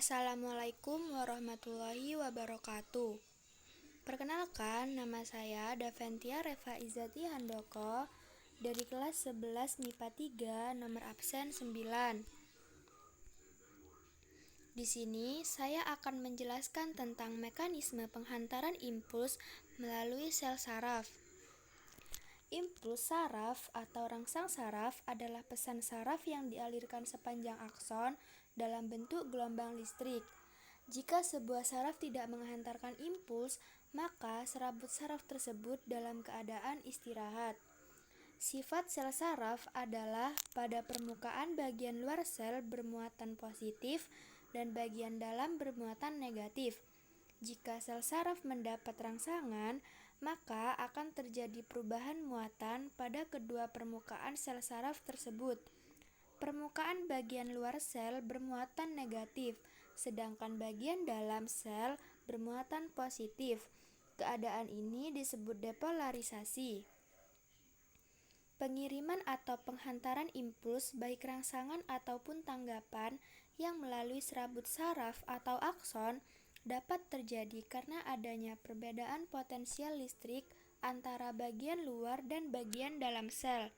Assalamualaikum warahmatullahi wabarakatuh. Perkenalkan, nama saya Daventia Reva Izati Handoko dari kelas 11 MIPA 3 nomor absen 9. Di sini saya akan menjelaskan tentang mekanisme penghantaran impuls melalui sel saraf. Impuls saraf atau rangsang saraf adalah pesan saraf yang dialirkan sepanjang akson dalam bentuk gelombang listrik. Jika sebuah saraf tidak menghantarkan impuls, maka serabut saraf tersebut dalam keadaan istirahat. Sifat sel saraf adalah pada permukaan bagian luar sel bermuatan positif dan bagian dalam bermuatan negatif. Jika sel saraf mendapat rangsangan, maka akan terjadi perubahan muatan pada kedua permukaan sel saraf tersebut. Permukaan bagian luar sel bermuatan negatif, sedangkan bagian dalam sel bermuatan positif. Keadaan ini disebut depolarisasi. Pengiriman atau penghantaran impuls baik rangsangan ataupun tanggapan yang melalui serabut saraf atau akson dapat terjadi karena adanya perbedaan potensial listrik antara bagian luar dan bagian dalam sel.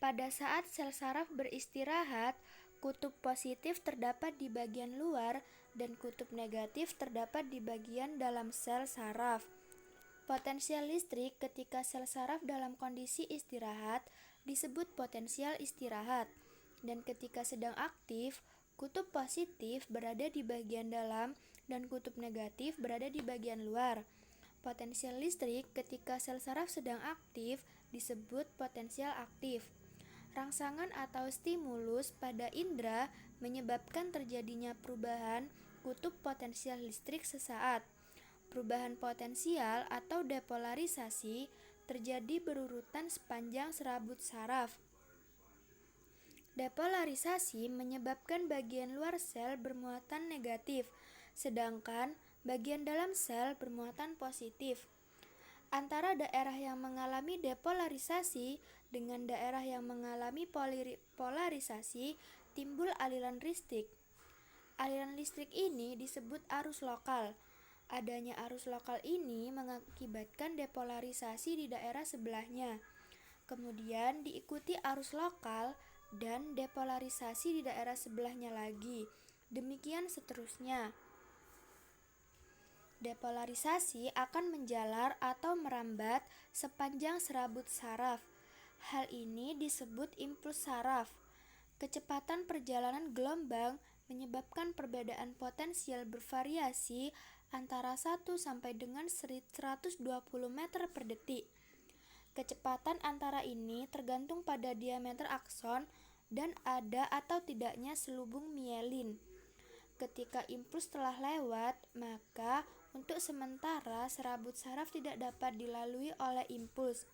Pada saat sel saraf beristirahat, kutub positif terdapat di bagian luar dan kutub negatif terdapat di bagian dalam sel saraf. Potensial listrik ketika sel saraf dalam kondisi istirahat disebut potensial istirahat, dan ketika sedang aktif, kutub positif berada di bagian dalam dan kutub negatif berada di bagian luar. Potensial listrik ketika sel saraf sedang aktif disebut potensial aktif. Rangsangan atau stimulus pada indera menyebabkan terjadinya perubahan kutub potensial listrik sesaat. Perubahan potensial atau depolarisasi terjadi berurutan sepanjang serabut saraf. Depolarisasi menyebabkan bagian luar sel bermuatan negatif, sedangkan bagian dalam sel bermuatan positif. Antara daerah yang mengalami depolarisasi dengan daerah yang mengalami polarisasi timbul aliran listrik. Aliran listrik ini disebut arus lokal. Adanya arus lokal ini mengakibatkan depolarisasi di daerah sebelahnya. Kemudian diikuti arus lokal dan depolarisasi di daerah sebelahnya lagi. Demikian seterusnya. Depolarisasi akan menjalar atau merambat sepanjang serabut saraf. Hal ini disebut impuls saraf. Kecepatan perjalanan gelombang menyebabkan perbedaan potensial bervariasi antara 1 sampai dengan 120 meter per detik. Kecepatan antara ini tergantung pada diameter akson dan ada atau tidaknya selubung mielin. Ketika impuls telah lewat, maka untuk sementara serabut saraf tidak dapat dilalui oleh impuls.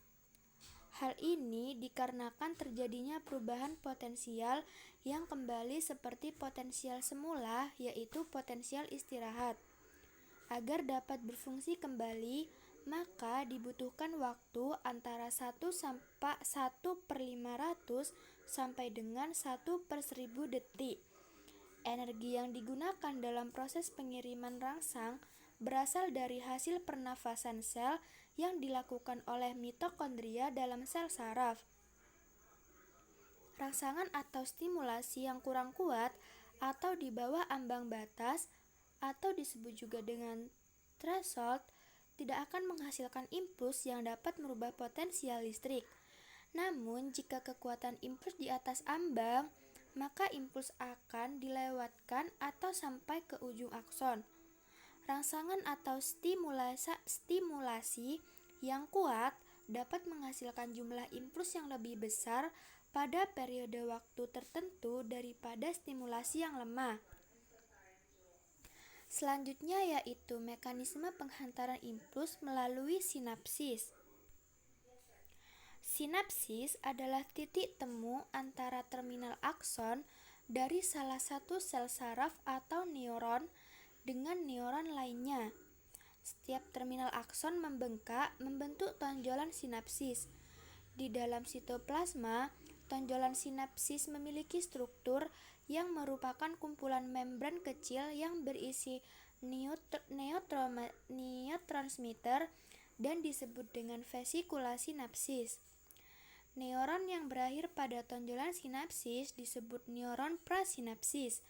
Hal ini dikarenakan terjadinya perubahan potensial yang kembali seperti potensial semula, yaitu potensial istirahat. Agar dapat berfungsi kembali, maka dibutuhkan waktu antara 1/500 sampai dengan 1/1000 detik. Energi yang digunakan dalam proses pengiriman rangsang berasal dari hasil pernafasan sel yang dilakukan oleh mitokondria dalam sel saraf. Rangsangan atau stimulasi yang kurang kuat atau di bawah ambang batas atau disebut juga dengan threshold tidak akan menghasilkan impuls yang dapat merubah potensial listrik. Namun, jika kekuatan impuls di atas ambang, maka impuls akan dilewatkan atau sampai ke ujung akson. Rangsangan atau stimulasi yang kuat dapat menghasilkan jumlah impuls yang lebih besar pada periode waktu tertentu daripada stimulasi yang lemah. Selanjutnya yaitu mekanisme penghantaran impuls melalui sinapsis. Sinapsis adalah titik temu antara terminal akson dari salah satu sel saraf atau neuron dengan neuron lainnya. Setiap terminal akson membengkak membentuk tonjolan sinapsis. Di dalam sitoplasma, Tonjolan sinapsis memiliki struktur yang merupakan kumpulan membran kecil yang berisi neurotransmitter dan disebut dengan vesikula sinapsis. Neuron yang berakhir pada tonjolan sinapsis disebut neuron prasinapsis.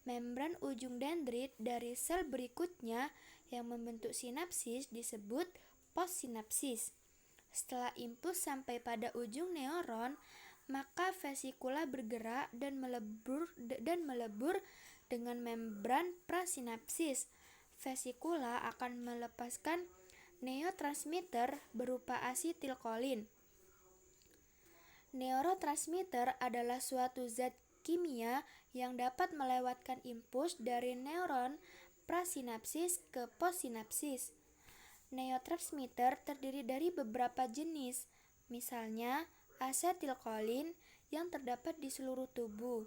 Membran ujung dendrit dari sel berikutnya yang membentuk sinapsis disebut postsinapsis. Setelah impuls sampai pada ujung neuron, maka vesikula bergerak dan melebur dengan membran prasinapsis. Vesikula akan melepaskan neurotransmitter berupa asetilkolin. Neurotransmitter adalah suatu zat kimia yang dapat melewatkan impuls dari neuron prasinapsis ke postsinapsis. Neurotransmitter terdiri dari beberapa jenis, misalnya asetilkolin yang terdapat di seluruh tubuh,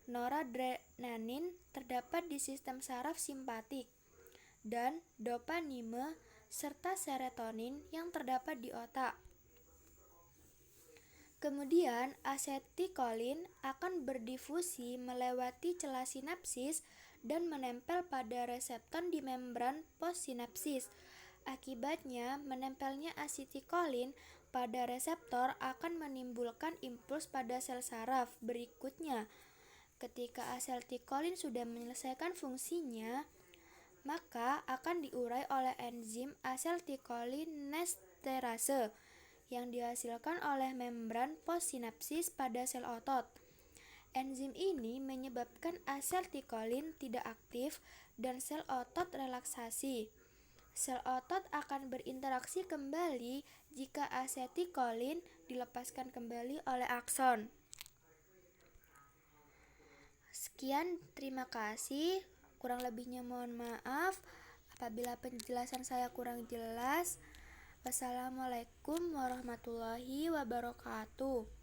noradrenaline terdapat di sistem saraf simpatik, dan dopamine serta serotonin yang terdapat di otak. Kemudian, asetilkolin akan berdifusi melewati celah sinapsis dan menempel pada reseptor di membran postsinapsis. Akibatnya, menempelnya asetilkolin pada reseptor akan menimbulkan impuls pada sel saraf berikutnya. Ketika asetilkolin sudah menyelesaikan fungsinya, maka akan diurai oleh enzim asetilkolinesterase yang dihasilkan oleh membran postsinapsis pada sel otot. Enzim ini menyebabkan asetilkolin tidak aktif dan sel otot relaksasi. Sel otot akan berinteraksi kembali jika asetilkolin dilepaskan kembali oleh akson. Sekian, terima kasih. Kurang lebihnya mohon maaf apabila penjelasan saya kurang jelas. Wassalamualaikum warahmatullahi wabarakatuh.